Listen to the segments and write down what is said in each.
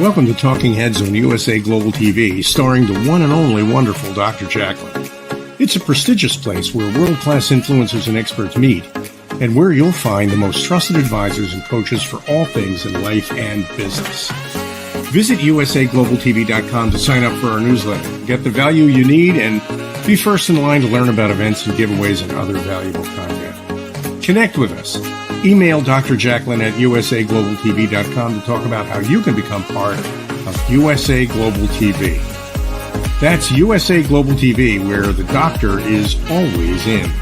Welcome to Talking Heads on USA Global TV, starring the one and only wonderful Dr. Jacalyn. It's a prestigious place where world-class influencers and experts meet, and where you'll find the most trusted advisors and coaches for all things in life and business. Visit usaglobaltv.com to sign up for our newsletter, get the value you need, and be first in line to learn about events and giveaways and other valuable content. Connect with us. Email Dr. Jacalyn at usaglobaltv.com to talk about how you can become part of USA Global TV. That's USA Global TV, where the doctor is always in.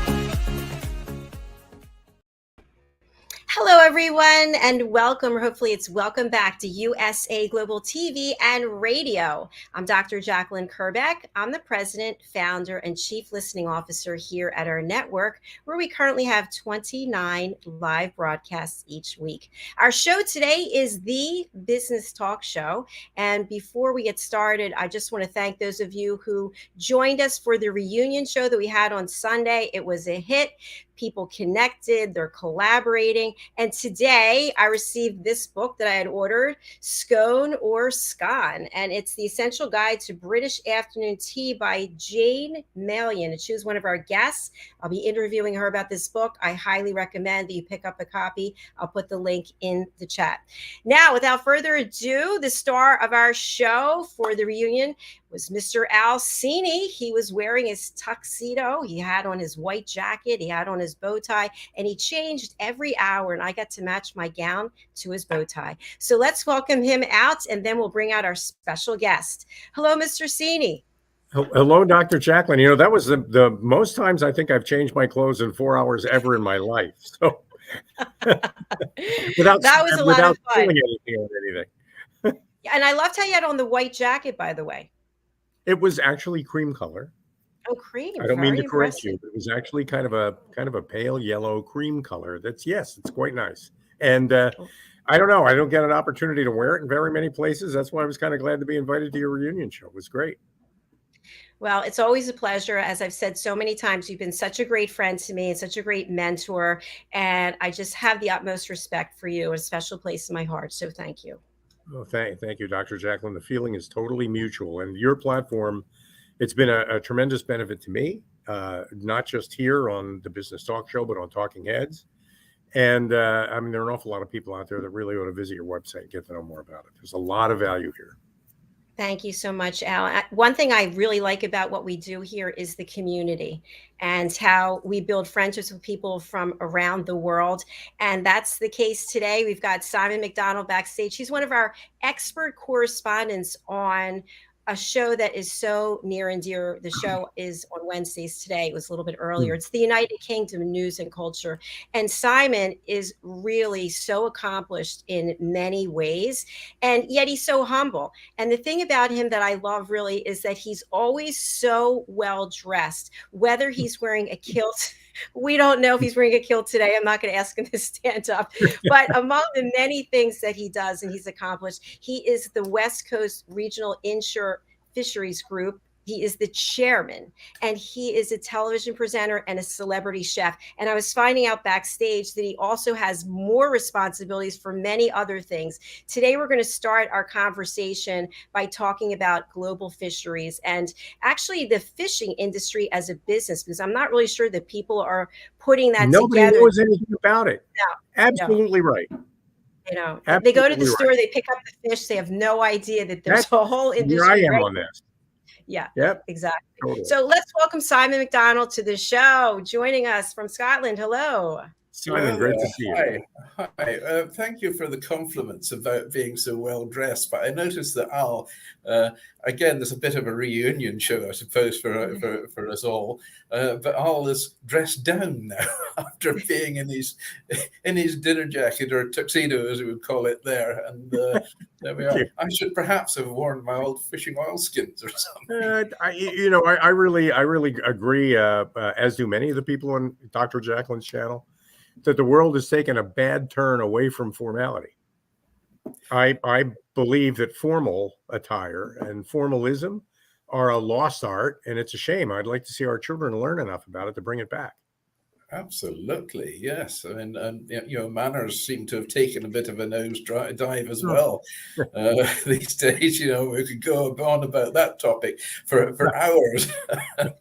Hello, everyone, and welcome, or hopefully it's welcome back to USA Global TV and Radio. I'm Dr. Jacalyn Kerbeck. I'm the president, founder, and chief listening officer here at our network, where we currently have 29 live broadcasts each week. Our show today is the Business Talk Show. And before we get started, I just want to thank those of you who joined us for the reunion show that we had on Sunday. It was a hit. People connected, they're collaborating. And today I received this book that I had ordered, Scone or Scone. And it's the Essential Guide to British Afternoon Tea by Jane Malyon. And she was one of our guests. I'll be interviewing her about this book. I highly recommend that you pick up a copy. I'll put the link in the chat. Now, without further ado, the star of our show for the reunion was Mr. al.cini. He was wearing his tuxedo. He had on his white jacket. He had on his bow tie, and he changed every hour, and I got to match my gown to his bow tie. So let's welcome him out, and then we'll bring out our special guest. Hello, Mr. Cini. Hello, Dr. Jacalyn. You know, that was the most times I think I've changed my clothes in 4 hours ever in my life. So without a lot of fun. Anything. And I loved how you had on the white jacket, by the way. It was actually cream color. Oh, cream! I don't mean to correct you, but it was actually kind of a pale yellow cream color. It's quite nice. And I don't know, I don't get an opportunity to wear it in very many places. That's why I was kind of glad to be invited to your reunion show. It was great. Well, it's always a pleasure. As I've said so many times, you've been such a great friend to me and such a great mentor. And I just have the utmost respect for you, a special place in my heart. So thank you. Oh, thank you, Dr. Jacalyn. The feeling is totally mutual. And your platform, it's been a tremendous benefit to me, not just here on the Business Talk Show, but on Talking Heads. And I mean, there are an awful lot of people out there that really ought to visit your website and get to know more about it. There's a lot of value here. Thank you so much, Al. One thing I really like about what we do here is the community and how we build friendships with people from around the world. And that's the case today. We've got Simon Macdonald backstage. He's one of our expert correspondents on a show that is so near and dear. The show is on Wednesdays today. It was a little bit earlier. It's the United Kingdom News and Culture. And Simon is really so accomplished in many ways, and yet he's so humble. And the thing about him that I love really is that he's always so well dressed, whether he's wearing a kilt. We don't know if he's wearing a kilt today. I'm not going to ask him to stand up. But among the many things that he does and he's accomplished, he is the West Coast Regional Inshore Fisheries Group. He is the chairman, and he is a television presenter and a celebrity chef. And I was finding out backstage that he also has more responsibilities for many other things. Today, we're going to start our conversation by talking about global fisheries and actually the fishing industry as a business, because I'm not really sure that people are putting that together. Nobody knows anything about it. No, absolutely no. Right. You know, absolutely they go to the store, right. They pick up the fish. They have no idea that there's a whole industry. Here I am on this. Yeah, yep, exactly. Totally. So let's welcome Simon Macdonald to the show, joining us from Scotland. Hello. Simon, great to see you. Hi. Thank you for the compliments about being so well dressed. But I noticed that Al, again, there's a bit of a reunion show, I suppose, for us all. But Al is dressed down now after being in his dinner jacket or tuxedo, as we would call it there. And there we are. I should perhaps have worn my old fishing oilskins or something. I really agree. As do many of the people on Dr. Jacalyn's channel, that the world has taken a bad turn away from formality. I believe that formal attire and formalism are a lost art, and it's a shame. I'd like to see our children learn enough about it to bring it back. Absolutely, yes. I mean, and manners seem to have taken a bit of a dive as Oh, well these days. We could go on about that topic for hours.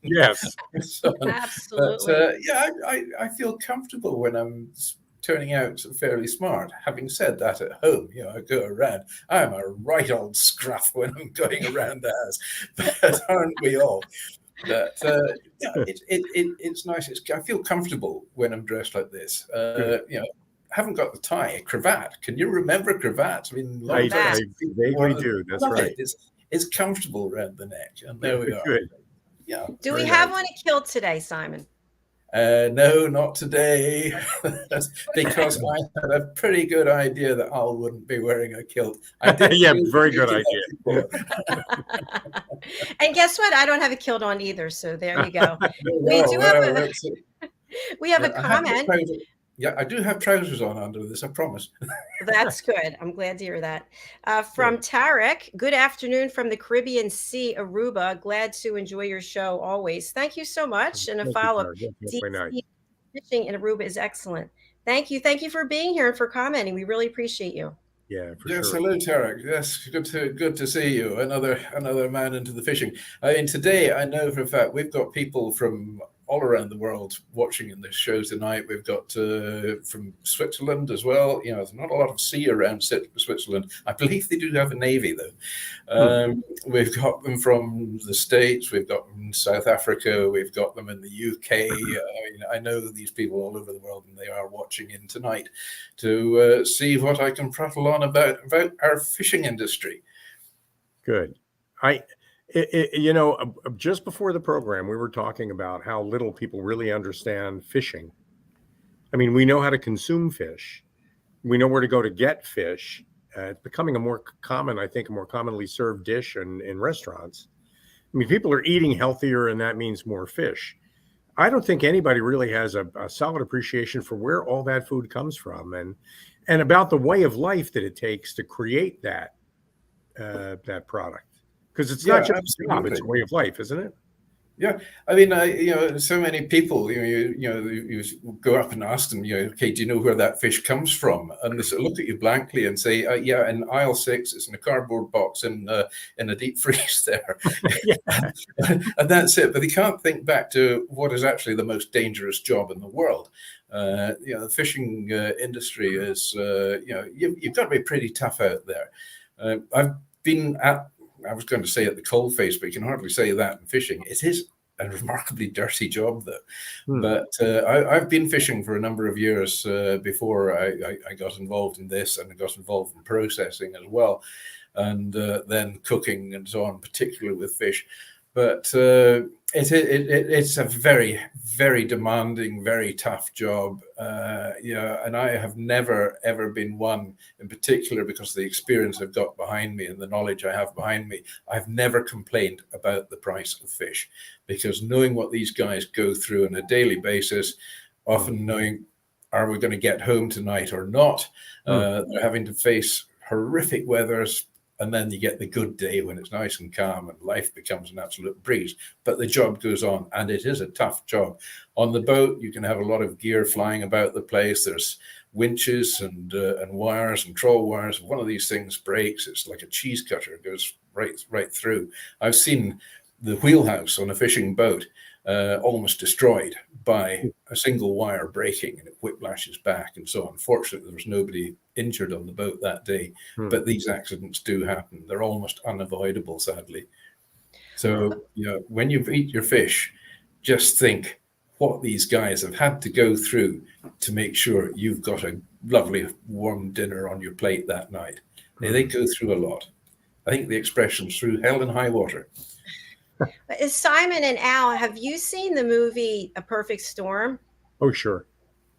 yes. So, but Absolutely. yeah, I feel comfortable when I'm turning out fairly smart. Having said that, at home, I go around. I'm a right old scruff when I'm going around the house, but aren't we all? But yeah, it's nice. I feel comfortable when I'm dressed like this. Good. Haven't got the tie, cravat. Can you remember cravats? I mean, a lot of Cravat. times I people vaguely want to do. That's love right. it. It's comfortable around the neck, and there we are. Good. Yeah, Do we very have nice. one to kill today, Simon? No, not today, because I had a pretty good idea that Al wouldn't be wearing a kilt. I didn't Yeah, do very the good kilt idea. before. And guess what? I don't have a kilt on either. So there you go. We No, do have well, a we have a I have got comment. trousers. Yeah, I do have trousers on under this, I promise. That's good. I'm glad to hear that. From Good. Tarek, good afternoon from the Caribbean Sea, Aruba. Glad to enjoy your show always. Thank you so much. And a Thank you, follow up, Tara. That's deep very nice. sea fishing in Aruba is excellent. Thank you. Thank you for being here and for commenting. We really appreciate you. Yeah, for Yes, sure. hello, Tarek. Yes, good to see you. Another man into the fishing. I mean, today I know for a fact we've got people from all around the world watching in this show tonight. We've got from Switzerland as well. There's not a lot of sea around Switzerland. I believe they do have a navy though. We've got them from the States. We've got them in South Africa. We've got them in the UK. I know these people all over the world, and they are watching in tonight to see what I can prattle on about our fishing industry. Good. Just before the program, we were talking about how little people really understand fishing. I mean, we know how to consume fish. We know where to go to get fish. It's becoming a more commonly served dish in restaurants. I mean, people are eating healthier, and that means more fish. I don't think anybody really has a solid appreciation for where all that food comes from, and about the way of life that it takes to create that product. Because it's not Yeah, just a job; absolutely. it's a way of life, isn't it? Yeah, I mean, so many people, you go up and ask them, okay, do you know where that fish comes from? And they sort of look at you blankly and say, yeah, in aisle 6, it's in a cardboard box in a deep freeze there, Yeah. and that's it. But they can't think back to what is actually the most dangerous job in the world. The fishing industry is, you've got to be pretty tough out there. I've been at I was going to say at the coalface, but you can hardly say that in fishing. It is a remarkably dirty job, though. But I've been fishing for a number of years before I got involved in this, and I got involved in processing as well, and then cooking and so on, particularly with fish. But it's a very, very demanding, very tough job. And I have never, ever been one in particular, because of the experience I've got behind me and the knowledge I have behind me. I've never complained about the price of fish, because knowing what these guys go through on a daily basis, often knowing, are we going to get home tonight or not? They're having to face horrific weathers. And then you get the good day when it's nice and calm and life becomes an absolute breeze. But the job goes on, and it is a tough job. On the boat, you can have a lot of gear flying about the place. There's winches and wires and trawl wires. If one of these things breaks, it's like a cheese cutter. It goes right through. I've seen the wheelhouse on a fishing boat almost destroyed by a single wire breaking, and it whiplashes back and so on. Fortunately, there was nobody injured on the boat that day, but these accidents do happen. They're almost unavoidable, sadly. So, when you eat your fish, just think what these guys have had to go through to make sure you've got a lovely warm dinner on your plate that night. They go through a lot. I think the expression's through hell and high water. Simon and Al, have you seen the movie A Perfect Storm? Oh, sure.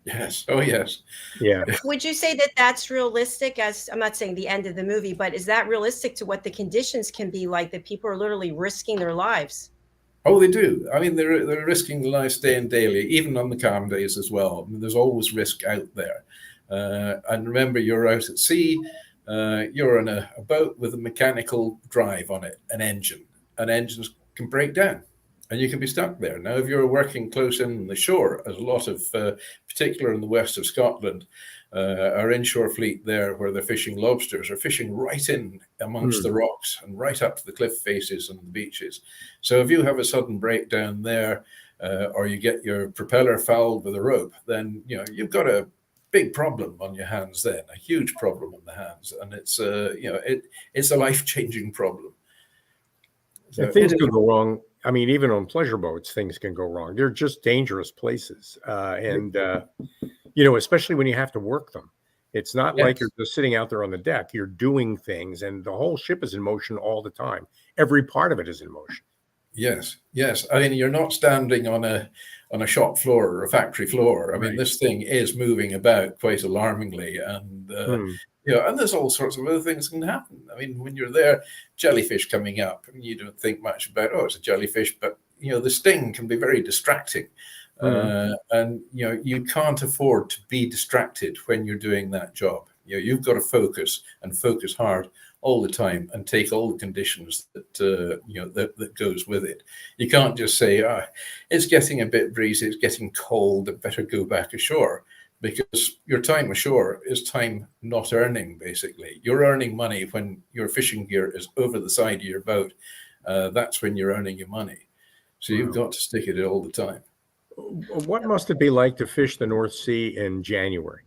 Yes. Oh, yes. Yeah. Would you say that that's realistic? As I'm not saying the end of the movie, but is that realistic to what the conditions can be like, that people are literally risking their lives? Oh, they do. I mean, they're risking their lives day and daily, even on the calm days as well. I mean, there's always risk out there. And remember, you're out at sea. You're in a boat with a mechanical drive on it, an engine. And engines can break down. and you can be stuck there. Now, if you're working close in the shore, as a lot of, particular in the west of Scotland, our inshore fleet there, where they're fishing lobsters, are fishing right in amongst the rocks and right up to the cliff faces and the beaches. So if you have a sudden breakdown there, or you get your propeller fouled with a rope, then you've got a big problem on your hands. Then a huge problem on the hands, and it's it's a life-changing problem. So things can go wrong. I mean, even on pleasure boats, things can go wrong. They're just dangerous places, especially when you have to work them. It's not like you're just sitting out there on the deck. You're doing things, and the whole ship is in motion all the time. Every part of it is in motion. Yes. I mean, you're not standing on a shop floor or a factory floor. I mean, this thing is moving about quite alarmingly, and and there's all sorts of other things can happen. I mean, when you're there, jellyfish coming up, and you don't think much about, it's a jellyfish, but the sting can be very distracting. And you can't afford to be distracted when you're doing that job. You've got to focus and focus hard all the time and take all the conditions that that goes with it. You can't just say, it's getting a bit breezy, it's getting cold, I better go back ashore, because your time ashore is time not earning. Basically, you're earning money when your fishing gear is over the side of your boat. That's when you're earning your money. So you've got to stick at it all the time. What must it be like to fish the North Sea in January?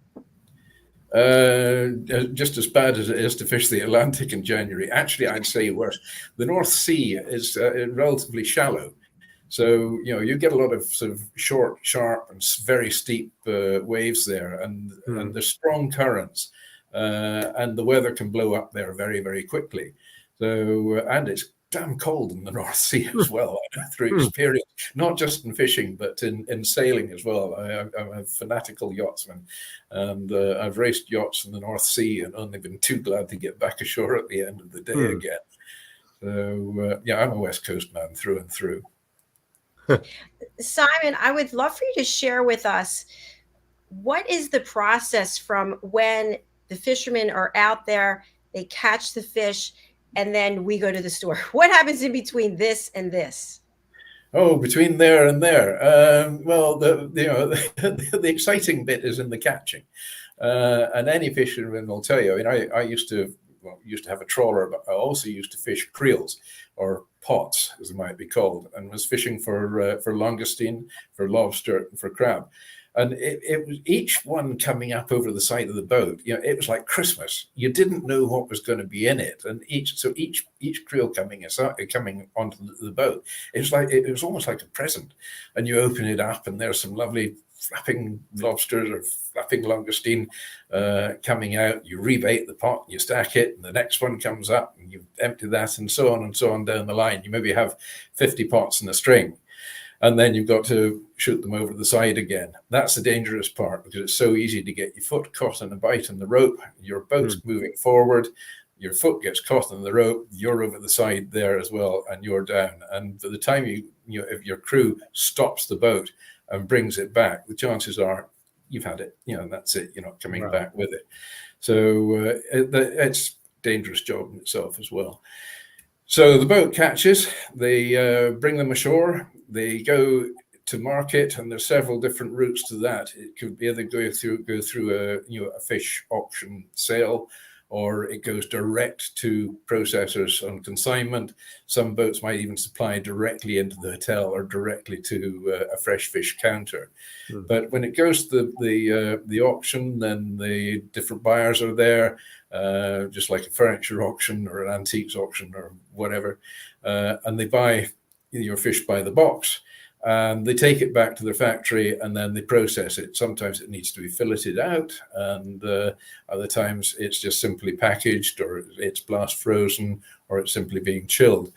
Just as bad as it is to fish the Atlantic in January. Actually, I'd say worse. The North Sea is relatively shallow. So, you get a lot of sort of short, sharp, and very steep waves there, and there's strong currents, and the weather can blow up there very, very quickly. So, and it's damn cold in the North Sea as well, through experience, not just in fishing, but in sailing as well. I'm a fanatical yachtsman, and I've raced yachts in the North Sea and only been too glad to get back ashore at the end of the day again. So, I'm a West Coast man through and through. Simon, I would love for you to share with us, what is the process from when the fishermen are out there, they catch the fish, and then we go to the store? What happens in between this and this? Oh, between there and there. Well, the exciting bit is in the catching, and any fisherman will tell you. I mean, I used to have a trawler, but I also used to fish creels, or pots, as they might be called, and was fishing for langoustine, for lobster, and for crab. And it was each one coming up over the side of the boat. It was like Christmas. You didn't know what was going to be in it, and each creel coming onto the boat, it was almost like a present. And you open it up, and there's some lovely flapping lobsters or flapping langoustine coming out. You rebait the pot, and you stack it, and the next one comes up, and you empty that, and so on down the line. You maybe have 50 pots in a string. And then you've got to shoot them over the side again. That's the dangerous part, because it's so easy to get your foot caught in a bite in the rope. Your boat's moving forward, your foot gets caught in the rope, you're over the side there as well, and you're down. And by the time if your crew stops the boat and brings it back, the chances are you've had it. That's it. You're not coming back with it. So it's a dangerous job in itself as well. So the boat catches, they bring them ashore, they go to market, and there's several different routes to that. It could either go through a fish auction sale, or it goes direct to processors on consignment. Some boats might even supply directly into the hotel or directly to a fresh fish counter. But when it goes to the auction, then the different buyers are there, just like a furniture auction or an antiques auction or whatever, and they buy your fish by the box. And they take it back to their factory, and then they process it. Sometimes it needs to be filleted out, and other times it's just simply packaged, or it's blast frozen, or it's simply being chilled.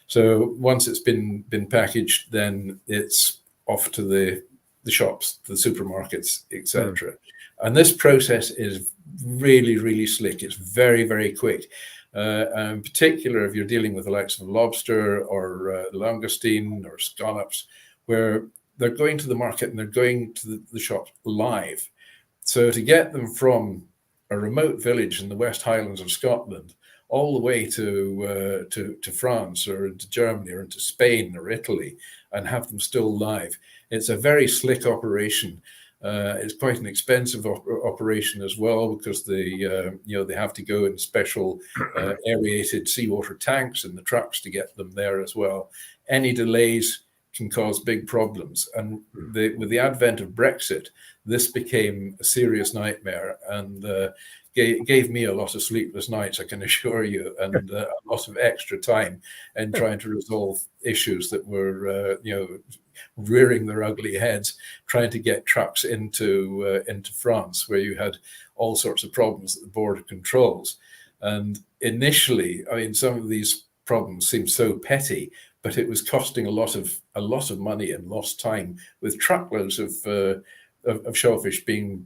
So once it's been packaged, then it's off to the shops, to the supermarkets, etc. And this process is really, really slick. It's very, very quick. And in particular, if you're dealing with the likes of lobster or langoustine or scallops, where they're going to the market and they're going to the shops live. So to get them from a remote village in the West Highlands of Scotland all the way to France or into Germany or into Spain or Italy and have them still live. It's a very slick operation. It's quite an expensive operation as well, because they have to go in special aerated seawater tanks in the trucks to get them there as well. Any delays can cause big problems, and with the advent of Brexit, this became a serious nightmare, and gave me a lot of sleepless nights, I can assure you, and a lot of extra time in trying to resolve issues that were rearing their ugly heads, trying to get trucks into France, where you had all sorts of problems at the border controls. And initially, I mean, some of these problems seemed so petty, but it was costing a lot of money and lost time, with truckloads of shellfish being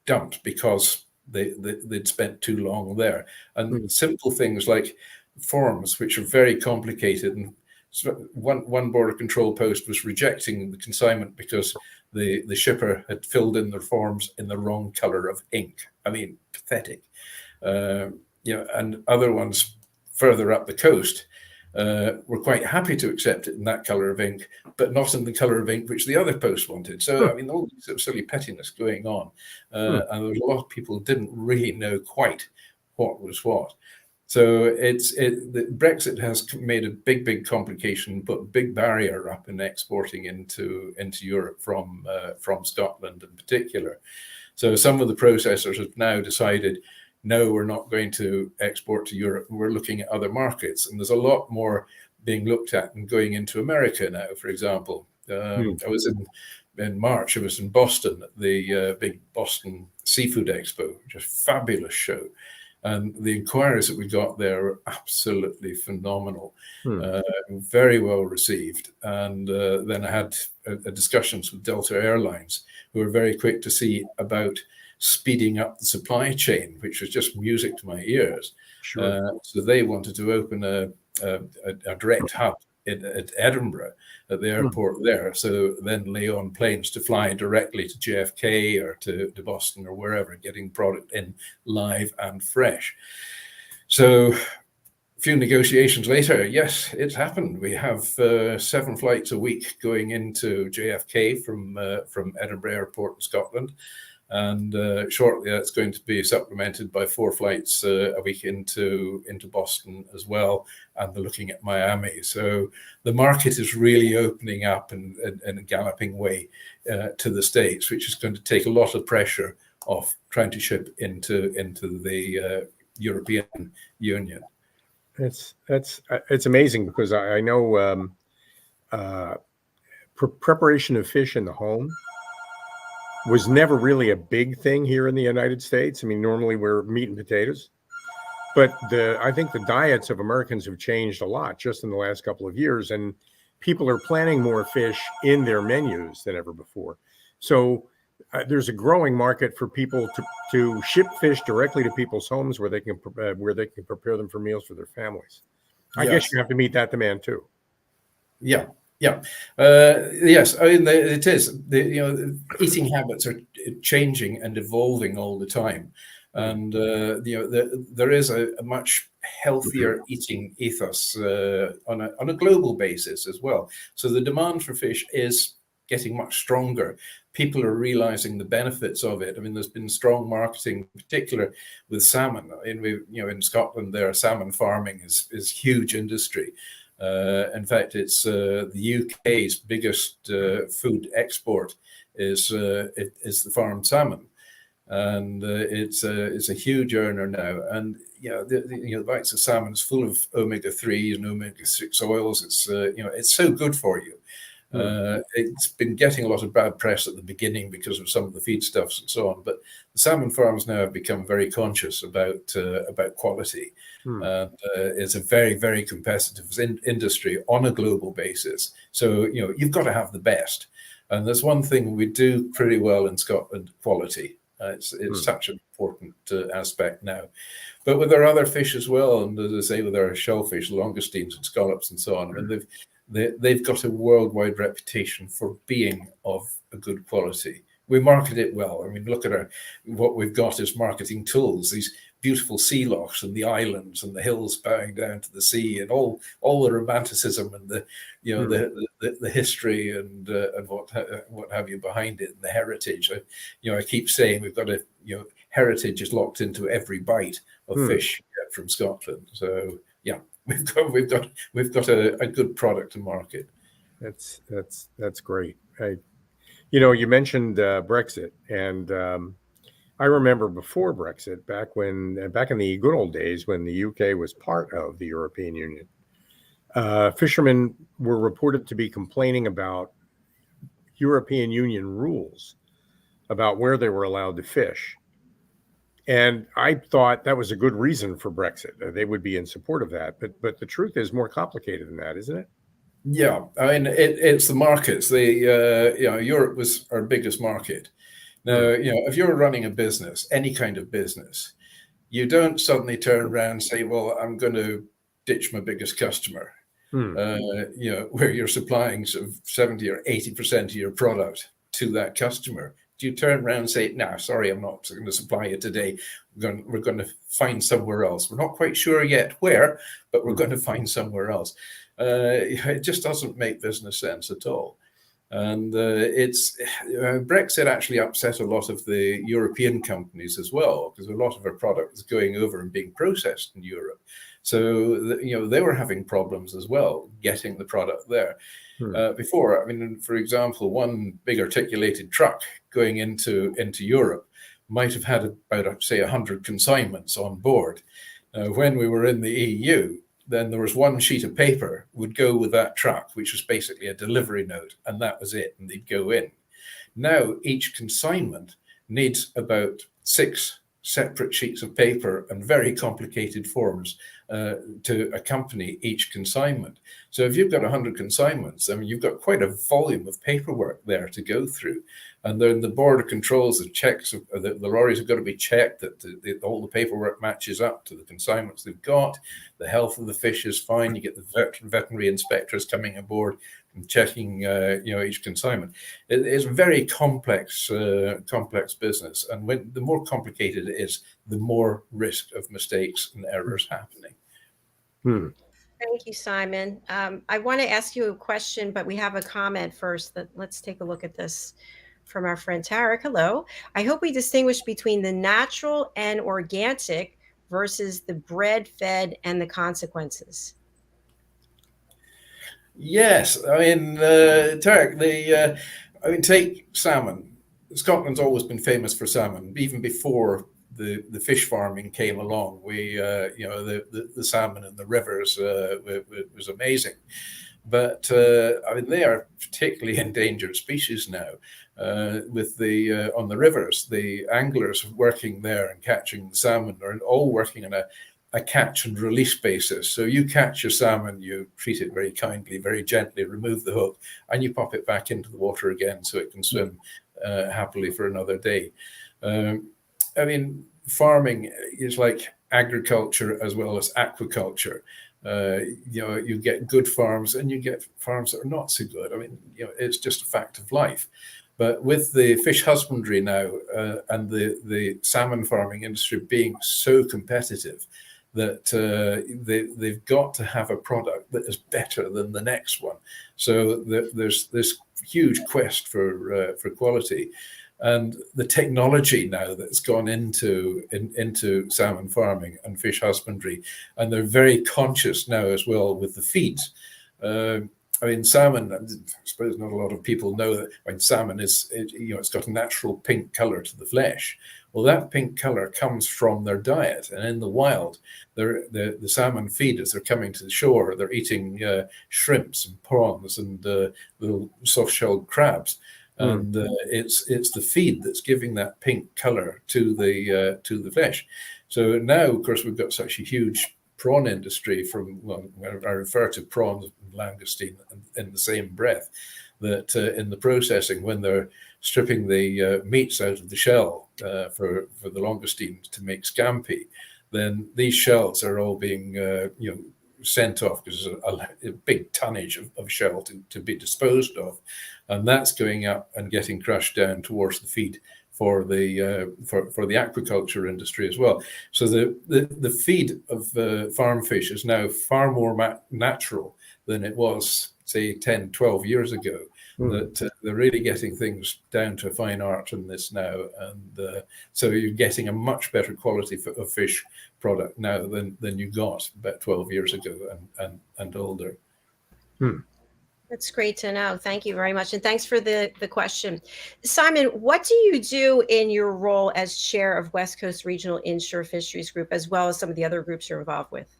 dumped because they'd spent too long there. And simple things like forms, which are very complicated, and one border control post was rejecting the consignment because the shipper had filled in their forms in the wrong color of ink. I mean, pathetic. And other ones further up the coast were quite happy to accept it in that color of ink, but not in the color of ink which the other post wanted. So, I mean, all this sort of silly pettiness going on. And there was a lot of people who didn't really know quite what was what. So Brexit has made a big complication, put a big barrier up in exporting into Europe from Scotland in particular. So some of the processors have now decided, no, we're not going to export to Europe. We're looking at other markets, and there's a lot more being looked at and going into America now. For example, I was in March. I was in Boston at the big Boston Seafood Expo, which is a fabulous show. And the inquiries that we got there were absolutely phenomenal, very well received. And then I had discussions with Delta Airlines, who were very quick to see about speeding up the supply chain, which was just music to my ears. Sure. So they wanted to open a direct hub at Edinburgh, at the airport there. So then lay on planes to fly directly to JFK or to Boston or wherever, getting product in live and fresh. So a few negotiations later, yes, it's happened. We have 7 flights a week going into JFK from Edinburgh Airport in Scotland. And shortly that's going to be supplemented by 4 flights a week into Boston as well, and they're looking at Miami. So the market is really opening up in a galloping way to the States, which is going to take a lot of pressure off trying to ship into the European Union. It's amazing, because I know preparation of fish in the home was never really a big thing here in the United States. I mean, normally we're meat and potatoes, but I think the diets of Americans have changed a lot just in the last couple of years, and people are planning more fish in their menus than ever before. So there's a growing market for people to ship fish directly to people's homes where they can prepare them for meals for their families. I guess you have to meet that demand too. Yeah. Yes, I mean, it is. Eating habits are changing and evolving all the time, and there is a much healthier eating ethos on a global basis as well. So the demand for fish is getting much stronger. People are realizing the benefits of it. I mean, there's been strong marketing, in particular with salmon. In Scotland, there salmon farming is huge industry. In fact, it's the UK's biggest food export is the farmed salmon, and it's a huge earner now. And the likes of salmon is full of omega-3 and omega-6 oils. It's so good for you. It's been getting a lot of bad press at the beginning because of some of the feedstuffs and so on, but the salmon farms now have become very conscious about quality. It's a very, very competitive industry on a global basis. So you've got to have the best, and there's one thing we do pretty well in Scotland: quality. It's such an important aspect now. But with our other fish as well, and as I say, with our shellfish, langoustines and scallops and so on, I mean, they've got a worldwide reputation for being of a good quality. We market it well. I mean, look at what we've got as marketing tools, these beautiful sea lochs and the islands and the hills bowing down to the sea, and all the romanticism and the the history and what have you behind it, and the heritage. I keep saying we've got heritage is locked into every bite of fish from Scotland. So yeah, we've got a good product to market. That's great. You mentioned Brexit, and I remember before Brexit, back in the good old days when the UK was part of the European Union, fishermen were reported to be complaining about European Union rules about where they were allowed to fish. And I thought that was a good reason for Brexit. They would be in support of that. But the truth is more complicated than that, isn't it? Yeah, I mean, it's the markets. Europe was our biggest market. Now, if you're running a business, any kind of business, you don't suddenly turn around and say, well, I'm going to ditch my biggest customer, where you're supplying sort of 70 or 80% of your product to that customer. Do you turn around and say, no, sorry, I'm not going to supply you today. We're going to find somewhere else. We're not quite sure yet where, but we're going to find somewhere else. It just doesn't make business sense at all. And Brexit actually upset a lot of the European companies as well, because a lot of our product is going over and being processed in Europe. So, they were having problems as well getting the product there. Before, I mean, for example, one big articulated truck going into Europe might have had about, say, 100 consignments on board. When we were in the EU, then there was one sheet of paper would go with that truck, which was basically a delivery note, and that was it, and they'd go in. Now, each consignment needs about 6 separate sheets of paper and very complicated forms to accompany each consignment. So if you've got 100 consignments, I mean, you've got quite a volume of paperwork there to go through. And then the border controls, the checks, the lorries have got to be checked that all the paperwork matches up to the consignments they've got. The health of the fish is fine. You get the veterinary inspectors coming aboard and checking, each consignment. It's a very complex business. And the more complicated it is, the more risk of mistakes and errors happening. Thank you, Simon. I want to ask you a question, but we have a comment first. Let's take a look at this from our friend Tarek. Hello. I hope we distinguish between the natural and organic versus the bred, fed, and the consequences. Yes, I mean, Tarek, take salmon. Scotland's always been famous for salmon, even before the fish farming came along. The salmon in the rivers was amazing, but they are particularly endangered species now. With on the rivers, the anglers working there and catching the salmon are all working on a catch and release basis. So you catch your salmon, you treat it very kindly, very gently, remove the hook, and you pop it back into the water again so it can swim happily for another day. Farming is like agriculture as well as aquaculture. You get good farms and you get farms that are not so good. It's just a fact of life. But with the fish husbandry now and the salmon farming industry being so competitive, that they've got to have a product that is better than the next one. So there's this huge quest for quality, and the technology now that's gone into salmon farming and fish husbandry, and they're very conscious now as well with the feeds. Salmon, I suppose not a lot of people know that when salmon it's got a natural pink color to the flesh. Well, that pink color comes from their diet, and in the wild, the salmon feed as they're coming to the shore, they're eating shrimps and prawns and little soft-shelled crabs, and it's the feed that's giving that pink color to the flesh. So now, of course, we've got such a huge prawn industry I refer to prawns and langoustine in the same breath, that in the processing, when they're stripping the meats out of the shell for the langoustines to make scampi, then these shells are all being sent off because there's a big tonnage of shell to be disposed of, and that's going up and getting crushed down towards the for the aquaculture industry as well. So the feed of farm fish is now far more natural than it was, say, 10, 12 years ago. That they're really getting things down to fine art in this now, and so you're getting a much better quality of fish product now than you got about 12 years ago and older. That's great to know. Thank you very much. And thanks for the question. Simon, what do you do in your role as chair of West Coast Regional Inshore Fisheries Group, as well as some of the other groups you're involved with?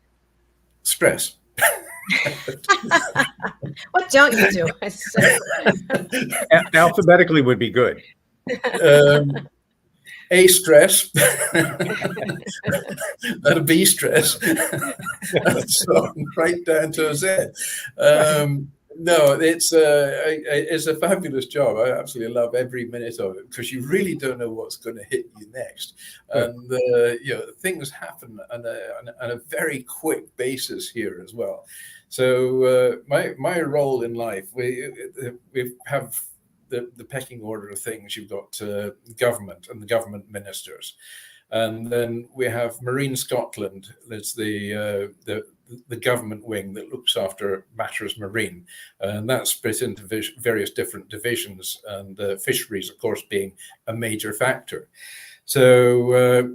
Stress. What don't you do? Alphabetically would be good. A, stress, and a B, stress, and so right down to a Z. No, it's a fabulous job. I absolutely love every minute of it, because you really don't know what's going to hit you next, and things happen on a very quick basis here as well. So my role in life, we have the pecking order of things. You've got government and the government ministers, and then we have Marine Scotland. That's the government wing that looks after matters marine, and that's split into various different divisions, and fisheries, of course, being a major factor. So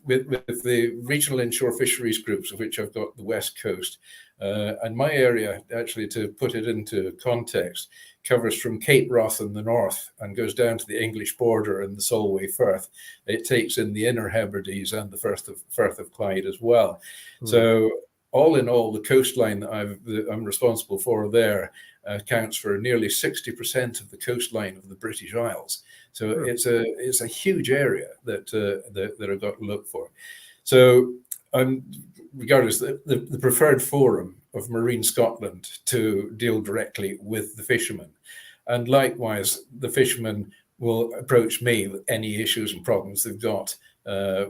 with the regional inshore fisheries groups, of which I've got the West Coast, and my area, actually, to put it into context, covers from Cape Wrath in the north and goes down to the English border in the Solway Firth. It takes in the Inner Hebrides and the Firth of Clyde as well. So all in all, the coastline that I'm responsible for there accounts for nearly 60% of the coastline of the British Isles. So it's a huge area that I've got to look for. So I'm regarded as the preferred forum of Marine Scotland to deal directly with the fishermen. And likewise, the fishermen will approach me with any issues and problems they've got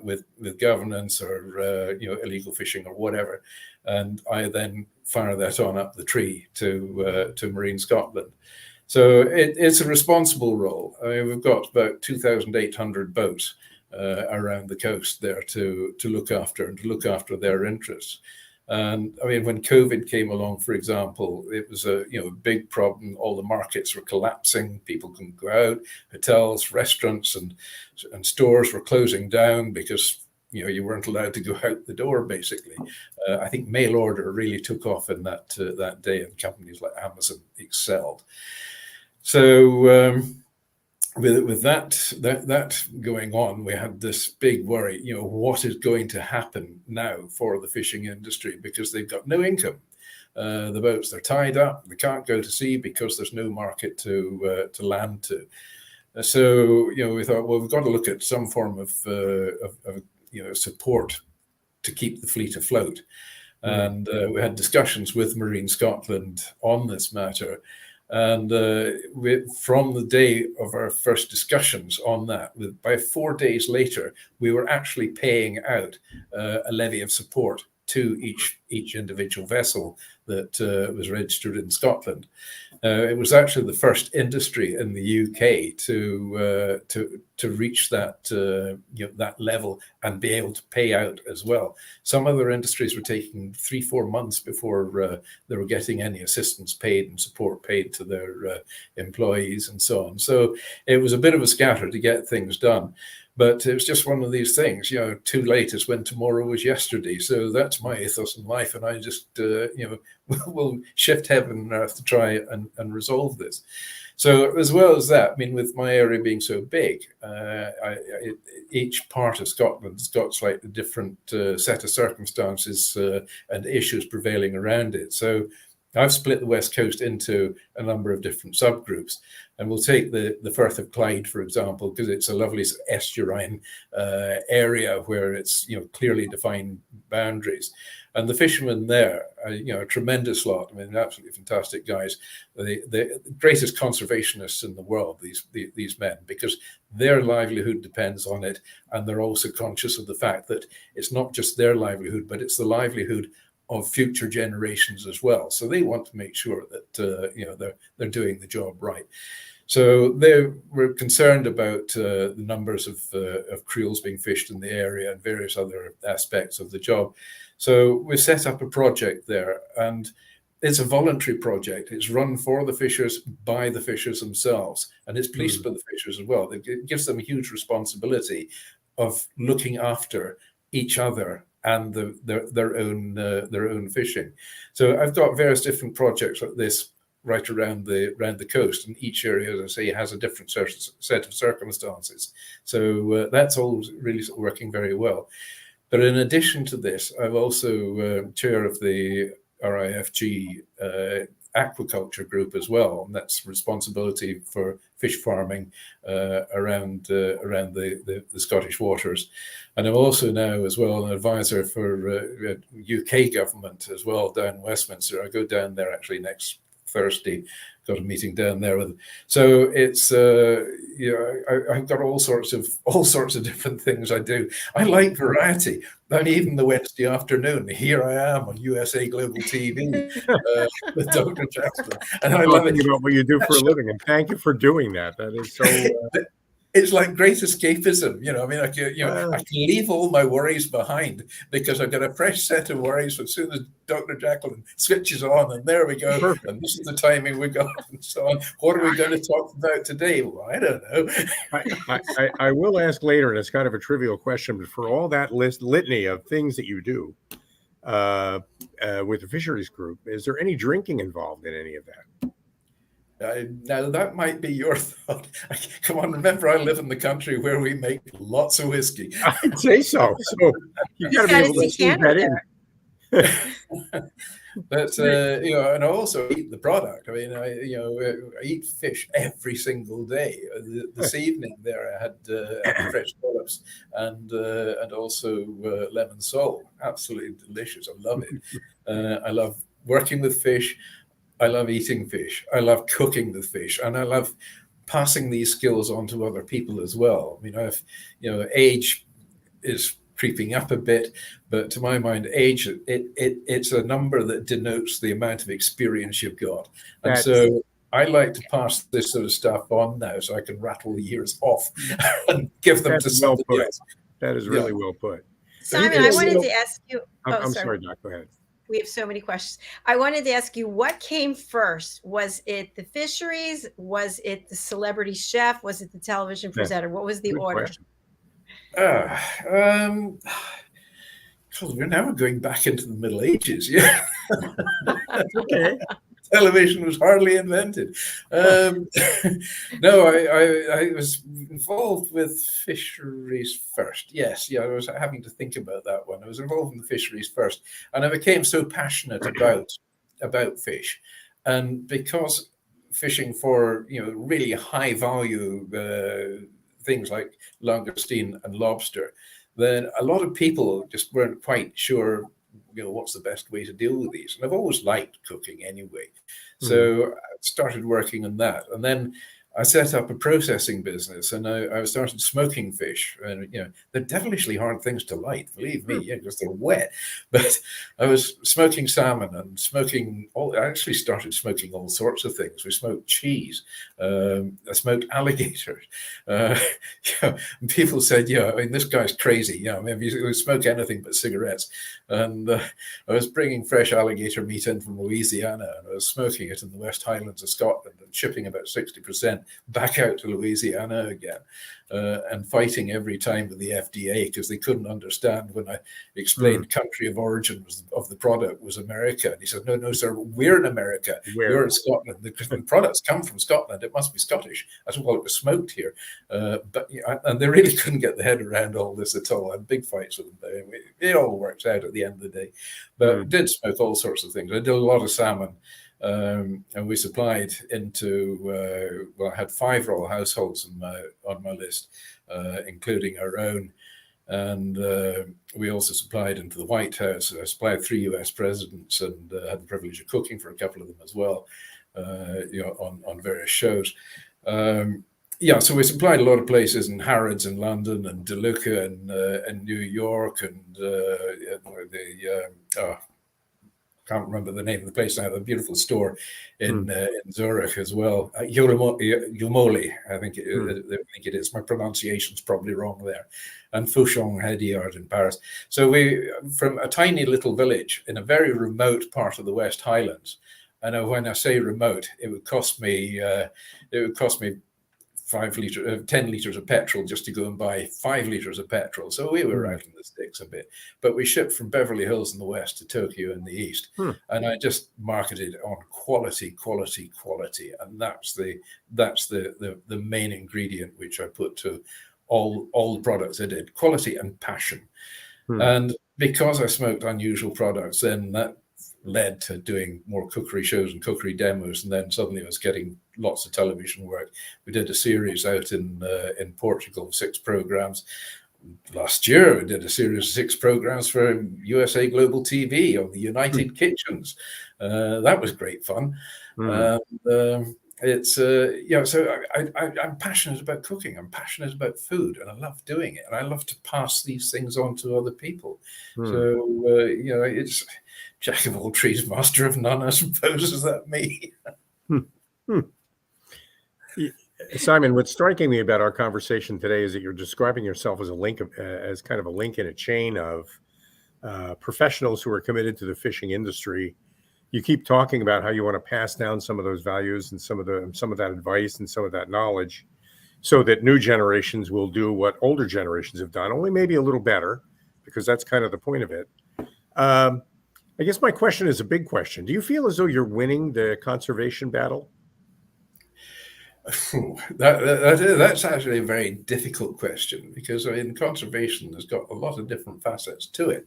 with governance or illegal fishing or whatever. And I then fire that on up the tree to Marine Scotland. So it's a responsible role. I mean, we've got about 2,800 boats around the coast there to look after their interests. And I mean, when COVID came along, for example, it was a big problem. All the markets were collapsing. People couldn't go out. Hotels, restaurants, and stores were closing down because you weren't allowed to go out the door. Basically, I think mail order really took off in that day, and companies like Amazon excelled. So with that going on, we had this big worry, what is going to happen now for the fishing industry, because they've got no income. The boats, they're tied up, they can't go to sea because there's no market to land to. So we thought, well, we've got to look at some form of support to keep the fleet afloat. And we had discussions with Marine Scotland on this matter. And from the day of our first discussions on that, by 4 days later, we were actually paying out a levy of support to each individual vessel that was registered in Scotland. It was actually the first industry in the UK to reach that that level and be able to pay out as well. Some other industries were taking 3-4 months before they were getting any assistance paid and support paid to their employees and so on. So it was a bit of a scatter to get things done. But it was just one of these things, too late is when tomorrow was yesterday. So that's my ethos in life. And I just, will shift heaven and earth to try and resolve this. So as well as that, I mean, with my area being so big, each part of Scotland has got slightly different set of circumstances and issues prevailing around it. So I've split the West Coast into a number of different subgroups. And we'll take the Firth of Clyde, for example, because it's a lovely estuarine area where it's clearly defined boundaries. And the fishermen there are a tremendous lot. I mean, absolutely fantastic guys. The greatest conservationists in the world, these men, because their livelihood depends on it. And they're also conscious of the fact that it's not just their livelihood, but it's the livelihood of future generations as well. So they want to make sure that they're doing the job right. So they were concerned about the numbers of creels being fished in the area and various other aspects of the job. So we set up a project there, and it's a voluntary project. It's run for the fishers by the fishers themselves, and it's policed by the fishers as well. It gives them a huge responsibility of looking after each other and their own fishing. So I've got various different projects like this right around the coast, and each area, as I say, has a different set of circumstances. So that's all really working very well. But in addition to this, I'm also chair of the RIFG aquaculture group as well, and that's responsibility for fish farming around the Scottish waters. And I'm also now as well an advisor for UK government as well down Westminster. I go down there actually next Thursday. Got a meeting down there with them. So it's I've got all sorts of different things I do. I like variety. And even the Wednesday afternoon, here I am on USA Global TV with Dr. Jacalyn, and I love it. Talking about what you do for a living, and thank you for doing that. That is so. It's like great escapism, I mean, I can leave all my worries behind because I've got a fresh set of worries as soon as Dr. Jacalyn switches on, and there we go. Perfect. And this is the timing we got, and so on. What are we going to talk about today? Well, I don't know. I will ask later, and it's kind of a trivial question, but for all that litany of things that you do with the Fisheries Group, is there any drinking involved in any of that? Now that might be your thought. Come on, remember I live in the country where we make lots of whiskey. I'd say so. So you got to be able to sneak that in. But and I also eat the product. I mean, I eat fish every single day. This evening there, I had fresh scallops and also lemon sole. Absolutely delicious. I love it. I love working with fish. I love eating fish. I love cooking the fish, and I love passing these skills on to other people as well. I mean, age is creeping up a bit, but to my mind, age it's a number that denotes the amount of experience you've got, and so I like to pass this sort of stuff on now, so I can rattle the years off and give them to somebody else. That is really well put. Simon, I wanted to ask you. I'm sorry, Doc. Go ahead. We have so many questions. I wanted to ask you, what came first? Was it the fisheries? Was it the celebrity chef? Was it the television presenter? What was the order? We're now going back into the Middle Ages. Yeah. Okay. Television was hardly invented. No, I was involved with fisheries first. Yes, I was having to think about that one. I was involved in the fisheries first, and I became so passionate about fish, and because fishing for really high value things like langoustine and lobster, then a lot of people just weren't quite sure what's the best way to deal with these. And I've always liked cooking anyway. So I started working on that. And then I set up a processing business, and I started smoking fish. And they're devilishly hard things to light, believe me, because they're wet. But I was smoking salmon and I actually started smoking all sorts of things. We smoked cheese. I smoked alligators. People said, I mean, this guy's crazy. Maybe he smoke anything but cigarettes. And I was bringing fresh alligator meat in from Louisiana, and I was smoking it in the West Highlands of Scotland and shipping about 60% back out to Louisiana again, and fighting every time with the FDA because they couldn't understand when I explained country of origin of the product was America. And he said, no, sir, we're in America. We're in Scotland. The products come from Scotland. It must be Scottish. I said, well, it was smoked here. And they really couldn't get their head around all this at all. I had big fights with them. It all works out at the end of the day. But I did smoke all sorts of things. I did a lot of salmon. And we supplied into, I had 5 royal households on my list, including our own. And we also supplied into the White House. I supplied 3 US presidents and had the privilege of cooking for a couple of them as well, on various shows. So we supplied a lot of places in Harrods in London and DeLuca in New York and can't remember the name of the place now, the beautiful store in Zurich as well. Yulmoli, I think it is. My pronunciation's probably wrong there. And Fauchon Hédiard in Paris. So we, from a tiny little village in a very remote part of the West Highlands, and when I say remote, it would cost me 10 liters of petrol just to go and buy 5 liters of petrol. So we were out in the sticks a bit, but we shipped from Beverly Hills in the west to Tokyo in the east. And I just marketed on quality, and that's the main ingredient which I put to all the products I did: quality and passion. And because I smoked unusual products, then that led to doing more cookery shows and cookery demos, and then suddenly I was getting lots of television work. We did a series out in Portugal, 6 programs. Last year, we did a series of 6 programs for USA Global TV on the United Kitchens. That was great fun. It's so I'm passionate about cooking. I'm passionate about food, and I love doing it, and I love to pass these things on to other people. So it's jack of all trades, master of none, I suppose. Is that me? Simon, what's striking me about our conversation today is that you're describing yourself as as kind of a link in a chain of professionals who are committed to the fishing industry. You keep talking about how you want to pass down some of those values and some of that advice and some of that knowledge, so that new generations will do what older generations have done, only maybe a little better, because that's kind of the point of it. I guess my question is a big question. Do you feel as though you're winning the conservation battle? That's actually a very difficult question, because conservation has got a lot of different facets to it.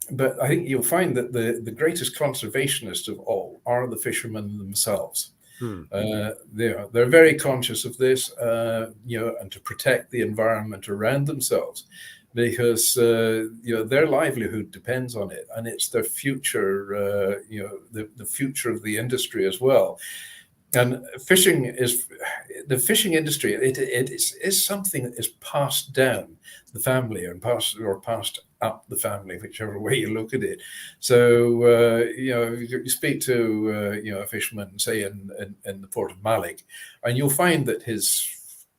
But I think you'll find that the greatest conservationists of all are the fishermen themselves. They're very conscious of this, and to protect the environment around themselves, because their livelihood depends on it, and it's their future, the future of the industry as well. And the fishing industry. It is something that is passed down the family and passed up the family, whichever way you look at it. So you speak to a fisherman, say in the port of Malik, and you'll find that his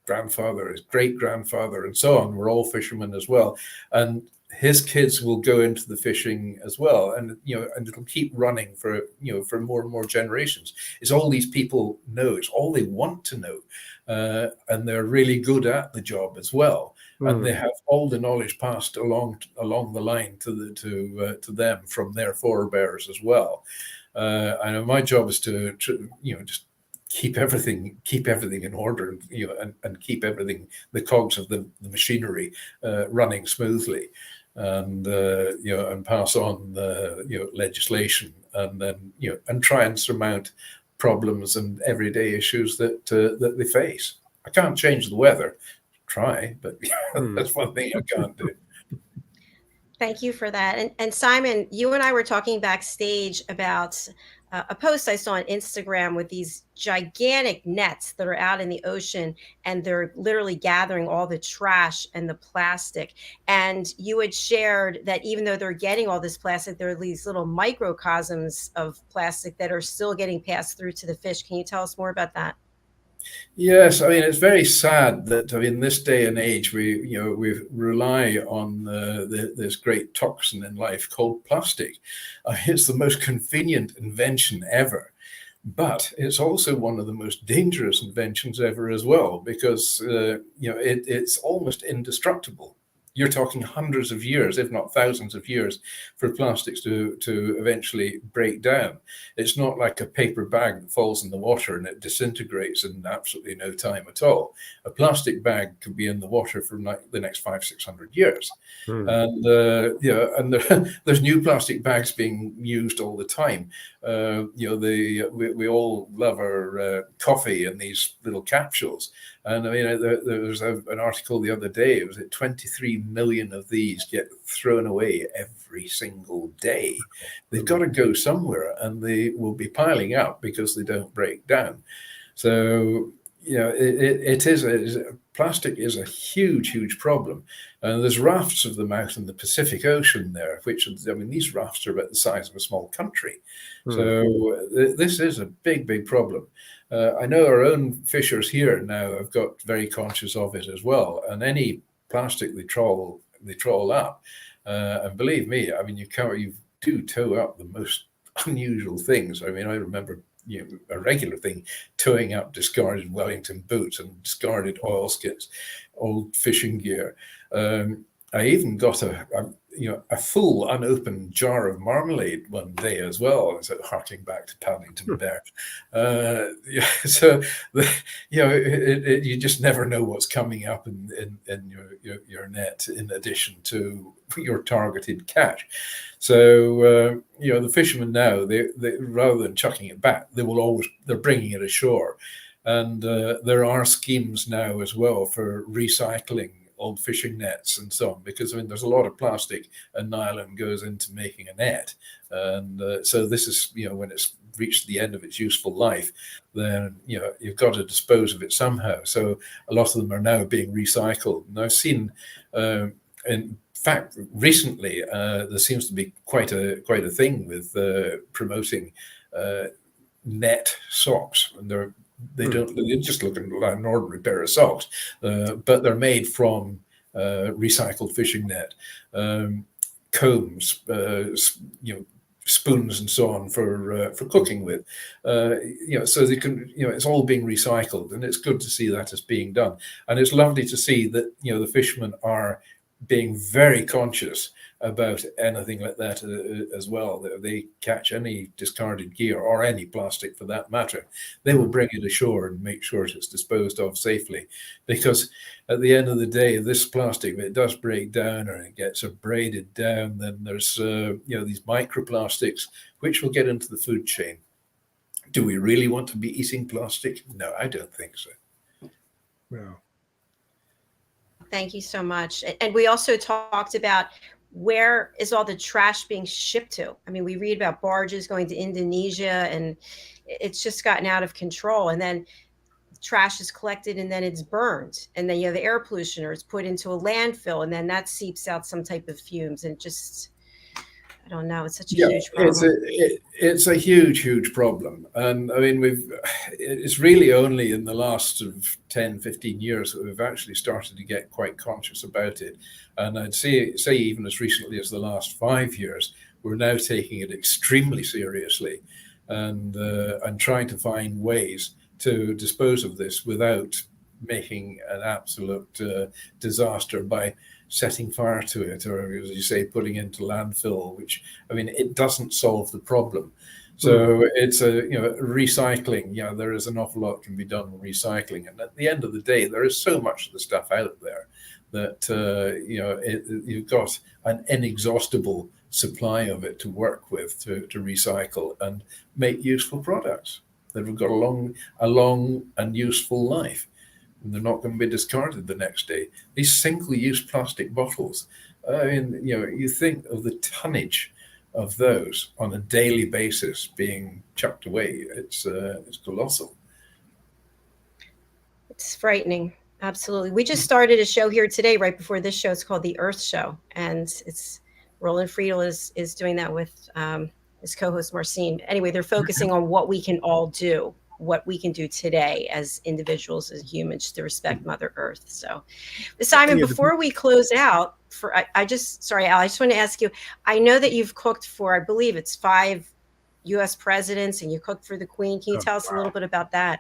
grandfather, his great grandfather, and so on were all fishermen as well, and his kids will go into the fishing as well, and it'll keep running for more and more generations. It's all these people know. It's all they want to know, and they're really good at the job as well. And they have all the knowledge passed along the line to them from their forebears as well. I know my job is to just keep everything in order, and keep everything, the cogs of the machinery, running smoothly, and and pass on legislation, and then and try and surmount problems and everyday issues that they face. I can't change the weather. Try, but that's one thing I can't do. Thank you for that. And Simon, you and I were talking backstage about a post I saw on Instagram with these gigantic nets that are out in the ocean, and they're literally gathering all the trash and the plastic. And you had shared that even though they're getting all this plastic, there are these little microcosms of plastic that are still getting passed through to the fish. Can you tell us more about that? Yes, it's very sad that in this day and age we rely on this great toxin in life called plastic. It's the most convenient invention ever, but it's also one of the most dangerous inventions ever as well, because it's almost indestructible. You're talking hundreds of years, if not thousands of years, for plastics to eventually break down. It's not like a paper bag that falls in the water and it disintegrates in absolutely no time at all. A plastic bag could be in the water for the next 500-600 years. And there's new plastic bags being used all the time. We all love our coffee in these little capsules. And there was an article the other day. It was that 23 million of these get thrown away every single day. They've got to go somewhere, and they will be piling up because they don't break down. So plastic is a huge problem, and there's rafts of them out in the Pacific Ocean there, which, I mean, these rafts are about the size of a small country. So this is a big problem. I know our own fishers here now have got very conscious of it as well, and any plastic they trawl up, and believe me, I mean, you do tow up the most unusual things. I mean, I remember a regular thing, towing up discarded Wellington boots and discarded oilskins, old fishing gear. I even got a full unopened jar of marmalade one day as well, so harking back to Paddington Bear. So you just never know what's coming up in your net, in addition to your targeted catch. So the fishermen now, they rather than chucking it back, they're bringing it ashore, and there are schemes now as well for recycling old fishing nets and so on, because I mean there's a lot of plastic and nylon goes into making a net, and so this is when it's reached the end of its useful life, then you've got to dispose of it somehow. So a lot of them are now being recycled, and I've seen in fact recently there seems to be quite a thing with promoting net socks, and they just look like an ordinary pair of socks, but they're made from recycled fishing net, combs, spoons and so on for cooking with, so they can, it's all being recycled, and it's good to see that is being done. And it's lovely to see that, the fishermen are being very conscious about anything like that as well. If they catch any discarded gear, or any plastic for that matter, they will bring it ashore and make sure it's disposed of safely, because at the end of the day, this plastic, if it does break down or it gets abraded down, then there's these microplastics which will get into the food chain. Do we really want to be eating plastic? No, I don't think so. Yeah. Thank you so much. And we also talked about, where is all the trash being shipped to? I mean, we read about barges going to Indonesia, and it's just gotten out of control. And then trash is collected, and then it's burned. And then the air pollution, or it's put into a landfill, and then that seeps out some type of fumes. And just, I don't know, it's such a huge problem. It's a huge problem. And I mean, it's really only in the last 10, 15 years that we've actually started to get quite conscious about it. And I'd say even as recently as the last 5 years, we're now taking it extremely seriously, and trying to find ways to dispose of this without making an absolute disaster by setting fire to it, or, as you say, putting into landfill, which, I mean, it doesn't solve the problem. So it's recycling. There is an awful lot can be done with recycling, and at the end of the day, there is so much of the stuff out there that you've got an inexhaustible supply of it to work with, to recycle and make useful products that have got a long and useful life, and they're not going to be discarded the next day. These single-use plastic bottles, I mean, you think of the tonnage of those on a daily basis being chucked away. It's colossal. It's frightening. Absolutely. We just started a show here today, right before this show. It's called The Earth Show. And it's Roland Friedel is doing that with his co-host Marcine. Anyway, they're focusing on what we can all do, what we can do today as individuals, as humans, to respect Mother Earth. So, Simon, before we close out, Al, I just want to ask you, I know that you've cooked for, I believe it's 5 U.S. presidents, and you cooked for the Queen. Can you tell us a little bit about that?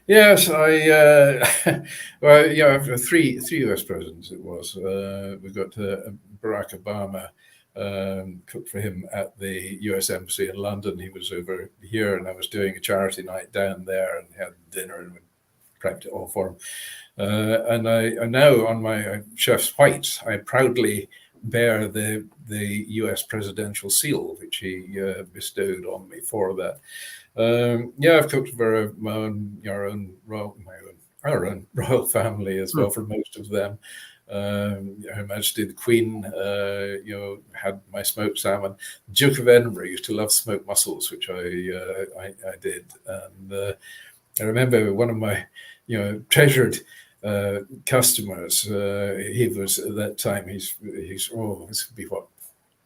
Yes, well, 3 U.S. presidents it was. We got Barack Obama, cooked for him at the U.S. Embassy in London. He was over here, and I was doing a charity night down there, and had dinner and prepped it all for him. And I now, on my chef's whites, I proudly bear the U.S. presidential seal, which he bestowed on me for that. I've cooked for our own royal family as well, for most of them. Her Majesty the Queen, had my smoked salmon. Duke of Edinburgh used to love smoked mussels, which I did, and I remember one of my, treasured customers. He was at that time. He's this would be what,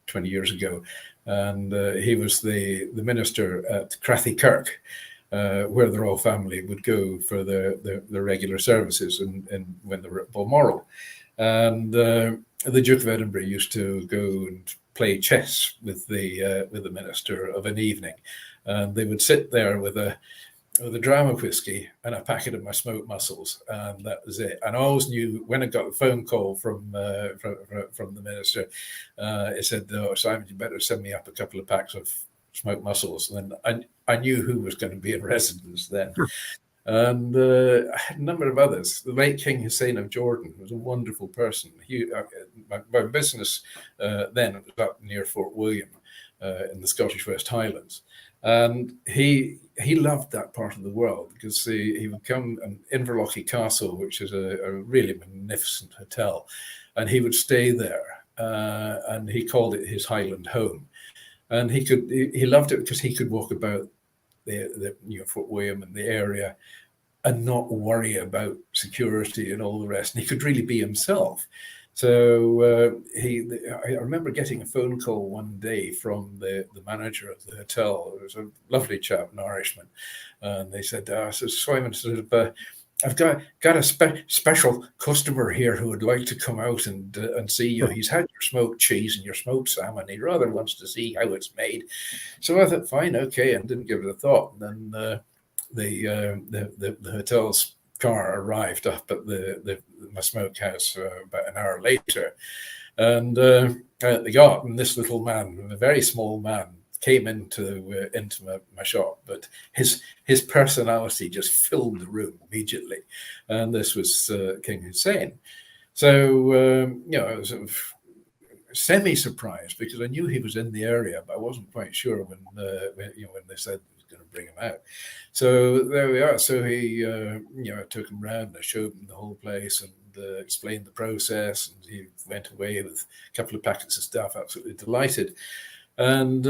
20 years ago, and he was the minister at Crathy Kirk, where the royal family would go for their regular services, and when they were at Balmoral. And the Duke of Edinburgh used to go and play chess with the minister of an evening, and they would sit there with a dram of whiskey and a packet of my smoked mussels, and that was it. And I always knew when I got a phone call from the minister, he said, "Oh, Simon, you better send me up a couple of packs of smoked mussels." And I knew who was going to be in residence then. And I had a number of others. The late King Hussein of Jordan was a wonderful person. My business then was up near Fort William in the Scottish West Highlands. And he loved that part of the world because he would come in Inverlochy Castle, which is a really magnificent hotel, and he would stay there. And he called it his Highland home. And he loved it because he could walk about the Fort William and the area and not worry about security and all the rest. And he could really be himself. So I remember getting a phone call one day from the manager of the hotel. It was a lovely chap, an Irishman. And they said, so Simon, I've got a special customer here who would like to come out and see you. He's had your smoked cheese and your smoked salmon. He rather wants to see how it's made. So I thought, fine, okay, and didn't give it a thought. And then the hotel's car arrived up at my smokehouse about an hour later, and they got, and this little man, a very small man, came into my shop, but his personality just filled the room immediately, and this was King Hussein. So I was sort of semi-surprised because I knew he was in the area, but I wasn't quite sure when they said they was going to bring him out. So there we are. So he I took him round and I showed him the whole place and explained the process, and he went away with a couple of packets of stuff, absolutely delighted. And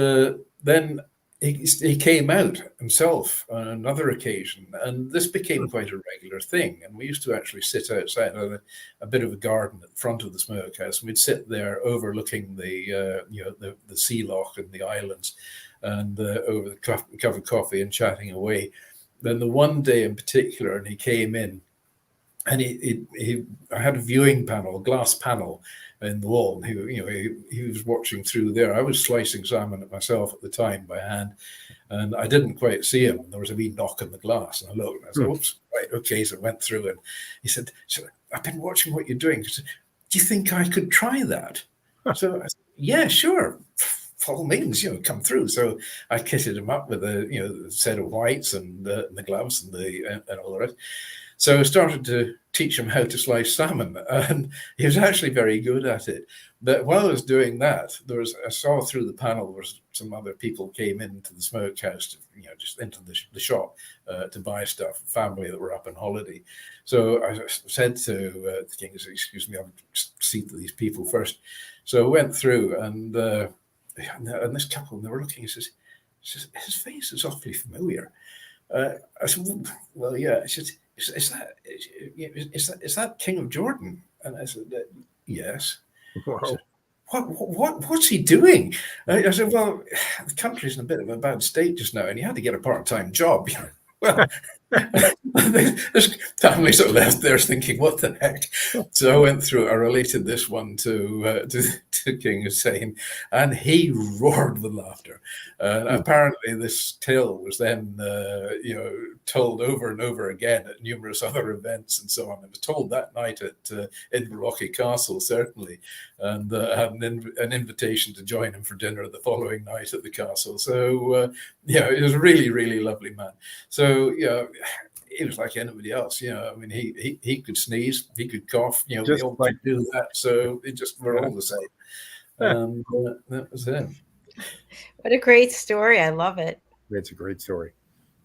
then he came out himself on another occasion, and this became quite a regular thing. And we used to actually sit outside a bit of a garden at the front of the smokehouse, and we'd sit there overlooking the sea loch and the islands, and over the cup of coffee and chatting away. Then the one day in particular, and he came in, and I had a viewing panel, a glass panel in the wall. He was watching through there. I was slicing salmon myself at the time by hand, and I didn't quite see him. There was a wee knock on the glass, and I looked, and I said, "Oops, right, okay." So I went through, and he said, "I've been watching what you're doing. Do you think I could try that?" So I said, "Yeah, sure. For all means, come through." So I kitted him up with a set of whites and the gloves and all the rest. So I started to teach him how to slice salmon, and he was actually very good at it. But while I was doing that, I saw through the panel where some other people came into the smokehouse, just into the shop to buy stuff, family that were up on holiday. So I said to the king, "Excuse me, I'll see to these people first." So I went through, and this couple, they were looking, he says, "His face is awfully familiar." I said, "Well, yeah." He said, Is that King of Jordan?" And I said, "Yes." Wow. Said, what's he doing? I said, "Well, the country's in a bit of a bad state just now, and he had to get a part-time job." Well, this family sort of left there thinking, "What the heck?" So I went through. I related this one to King Hussein, and he roared with laughter. Apparently, this tale was then told over and over again at numerous other events and so on. It was told that night at Inverlochy Castle, certainly, and had an invitation to join him for dinner the following night at the castle. So he was a really, really lovely man. So he was like anybody else. I mean, he could sneeze, he could cough. We all could do that. So we're all the same. And that was him. What a great story! I love it. It's a great story.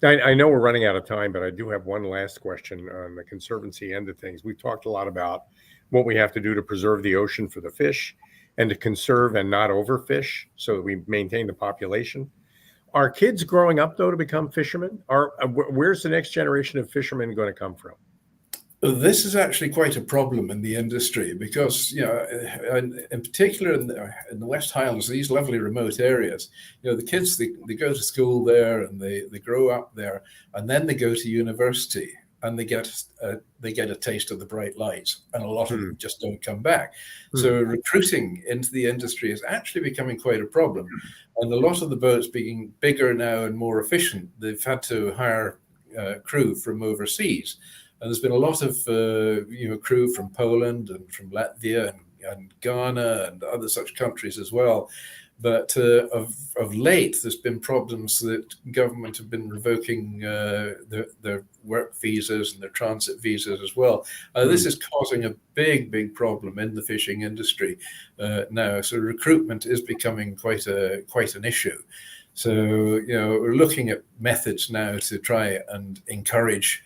I know we're running out of time, but I do have one last question on the conservancy end of things. We've talked a lot about what we have to do to preserve the ocean for the fish and to conserve and not overfish so that we maintain the population. Are kids growing up, though, to become fishermen? Where's the next generation of fishermen going to come from? This is actually quite a problem in the industry because, in particular in the West Highlands, these lovely remote areas, the kids, they go to school there and they grow up there, and then they go to university and they get a taste of the bright lights, and a lot of them just don't come back. So recruiting into the industry is actually becoming quite a problem. And a lot of the boats being bigger now and more efficient, they've had to hire crew from overseas. And there's been a lot of crew from Poland and from Latvia and Ghana and other such countries as well. But of late, there's been problems that government have been revoking their work visas and their transit visas as well. This is causing a big problem in the fishing industry now. So recruitment is becoming quite an issue. So we're looking at methods now to try and encourage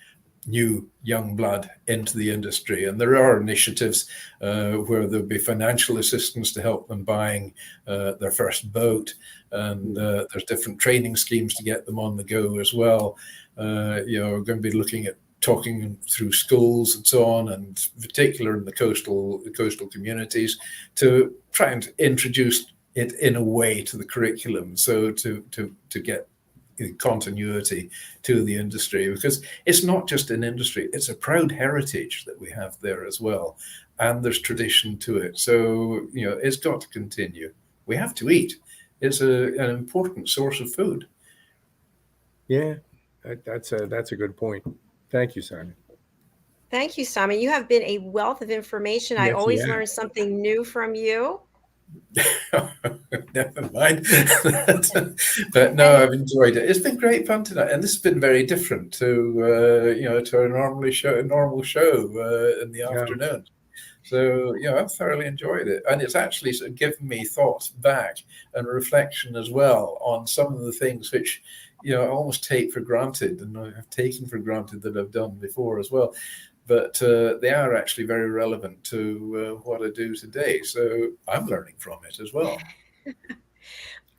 new young blood into the industry, and there are initiatives where there'll be financial assistance to help them buying their first boat, and there's different training schemes to get them on the go as well. We're going to be looking at talking through schools and so on, and particular in the coastal communities, to try and introduce it in a way to the curriculum, so to get continuity to the industry, because it's not just an industry, it's a proud heritage that we have there as well, and there's tradition to it. So it's got to continue. We have to eat. It's an important source of food. Yeah, that's a good point. Thank you, Simon. Thank you, Simon. You have been a wealth of information. Yes, I always learn something new from you. Never mind. But no, I've enjoyed it. It's been great fun tonight, and this has been very different to to a normal show in the afternoon. So I've thoroughly enjoyed it, and it's actually sort of given me thoughts back and reflection as well on some of the things which I almost take for granted, and I have taken for granted that I've done before as well. But they are actually very relevant to what I do today. So I'm learning from it as well.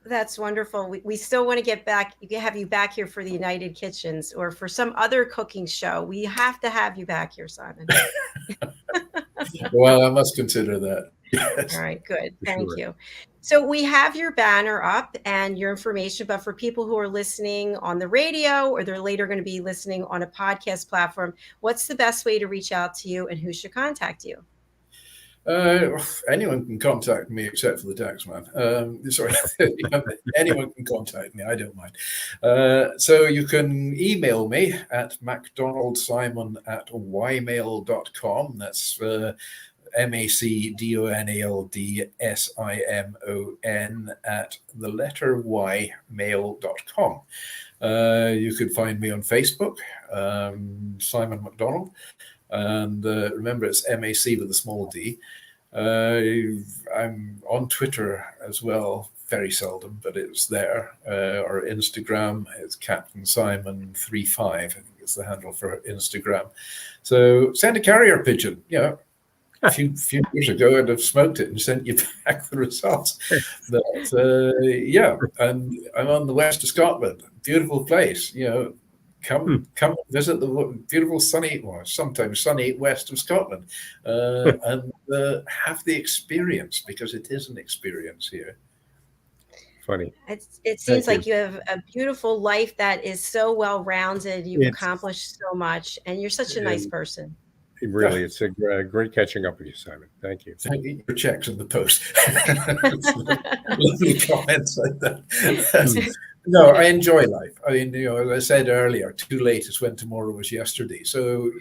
That's wonderful. We still want to have you back here for the United Kitchens or for some other cooking show. We have to have you back here, Simon. Well, I must consider that. Yes. All right, good. Thank you. So we have your banner up and your information, but for people who are listening on the radio or they're later going to be listening on a podcast platform, what's the best way to reach out to you and who should contact you? Anyone can contact me except for the tax man. Sorry, anyone can contact me. I don't mind. So you can email me at macdonaldsimon@ymail.com. That's macdonaldsimon @ymail.com. You could find me on Facebook, Simon Macdonald, and remember it's MAC with a small d. I'm on Twitter as well, very seldom, but it's there. Or Instagram, it's Captain Simon 35. I think it's the handle for Instagram. So send a carrier pigeon. A few years ago, I'd have smoked it and sent you back the results. But and I'm on the west of Scotland. Beautiful place. Come visit the beautiful sometimes sunny west of Scotland, and have the experience, because it is an experience here. Funny. It seems like you have a beautiful life that is so well-rounded. You've accomplished so much, and you're such a nice person. Really, it's a great catching up with you, Simon. Thank you. Thank you. Your checks in the post. Lovely comments like that. No, I enjoy life. I mean, as I said earlier, too late is when tomorrow was yesterday. So,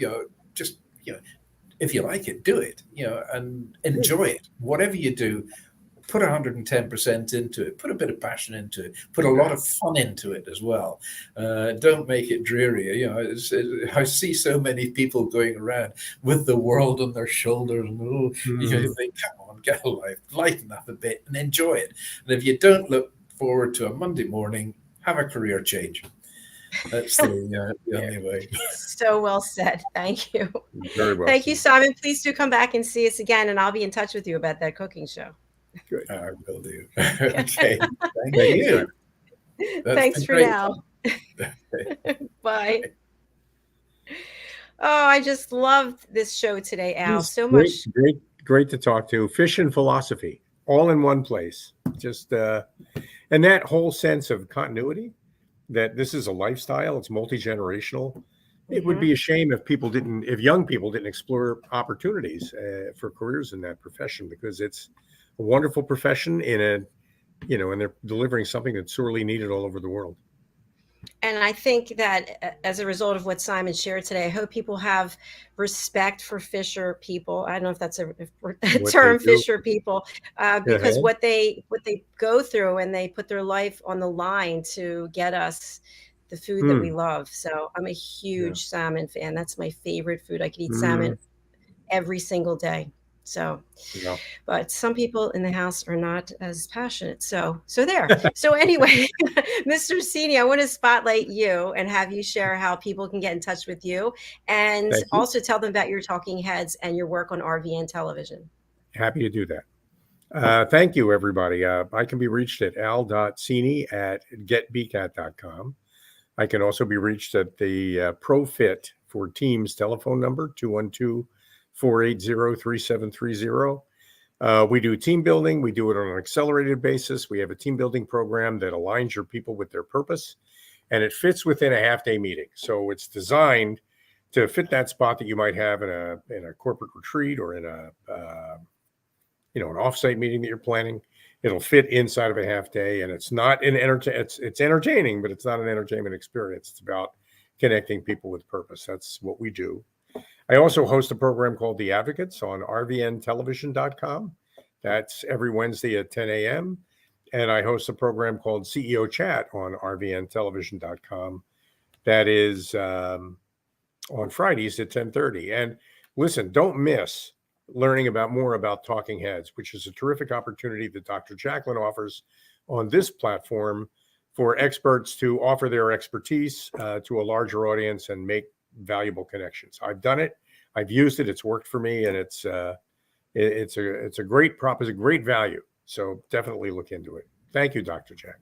just if you like it, do it. And enjoy it. Whatever you do, put 110% into it. Put a bit of passion into it. Put a lot of fun into it as well. Don't make it dreary. I see so many people going around with the world on their shoulders, and they think, come on, get a life, lighten up a bit, and enjoy it. And if you don't look forward to a Monday morning, have a career change. That's the only way. So well said. Thank you. Very well. Thank you, Simon. Please do come back and see us again, and I'll be in touch with you about that cooking show. Good. I will do. Okay. Thank you. That's Thanks been for great now. fun. Bye. Oh, I just loved this show today, Al. He's So great, much. great to talk to. Fish and philosophy, all in one place. Just and that whole sense of continuity, that this is a lifestyle, it's multi-generational. It would be a shame if young people didn't explore opportunities for careers in that profession, because it's a wonderful profession and they're delivering something that's sorely needed all over the world. And I think that as a result of what Simon shared today, I hope people have respect for fisher people. I don't know if that's a What they term, do. fisher people, because Uh-huh. what they go through, and they put their life on the line to get us the food that we Hmm. love. So I'm a Yeah. huge salmon fan. That's my favorite food. I could eat Hmm. salmon every single day. So, Yeah. but some people in the house are not as passionate. So there. So anyway, Mr. al.cini, I want to spotlight you and have you share how people can get in touch with you, and Thank you. also tell them about your talking heads and your work on RVN television. Happy to do that. Thank you, everybody. I can be reached at al.cini at getbcat.com. I can also be reached at the ProFit for Teams telephone number, 212-480-3730. We do team building. We do it on an accelerated basis. We have a team building program that aligns your people with their purpose, and it fits within a half-day meeting. So it's designed to fit that spot that you might have in a corporate retreat or in an offsite meeting that you're planning. It'll fit inside of a half day, and it's not it's entertaining, but it's not an entertainment experience. It's about connecting people with purpose. That's what we do. I also host a program called The Advocates on rvntelevision.com. That's every Wednesday at 10 a.m. And I host a program called CEO Chat on rvntelevision.com. That is on Fridays at 10:30. And listen, don't miss learning more about Talking Heads, which is a terrific opportunity that Dr. Jacalyn offers on this platform for experts to offer their expertise to a larger audience and make valuable connections. I've done it. I've used it. It's worked for me, and it's a great it's a great value. So definitely look into it. Thank you, Dr. Jacalyn.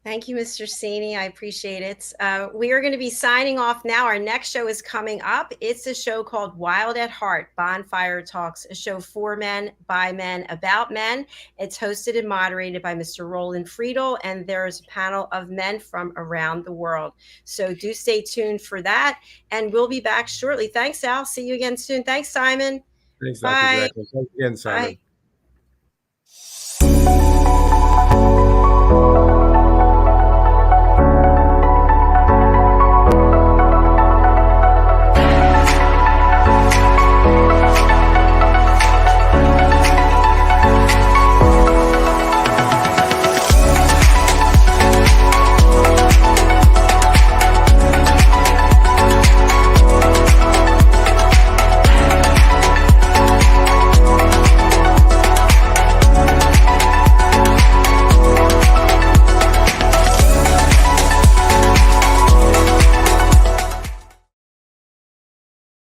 Thank you, Mr. al.cini. I appreciate it. We are going to be signing off now. Our next show is coming up. It's a show called Wild at Heart, Bonfire Talks, a show for men, by men, about men. It's hosted and moderated by Mr. Roland Friedel, and there's a panel of men from around the world. So do stay tuned for that, and we'll be back shortly. Thanks, Al. See you again soon. Thanks, Simon. Thanks, Dr. Bye. Jacalyn. Thanks again, Simon. Bye.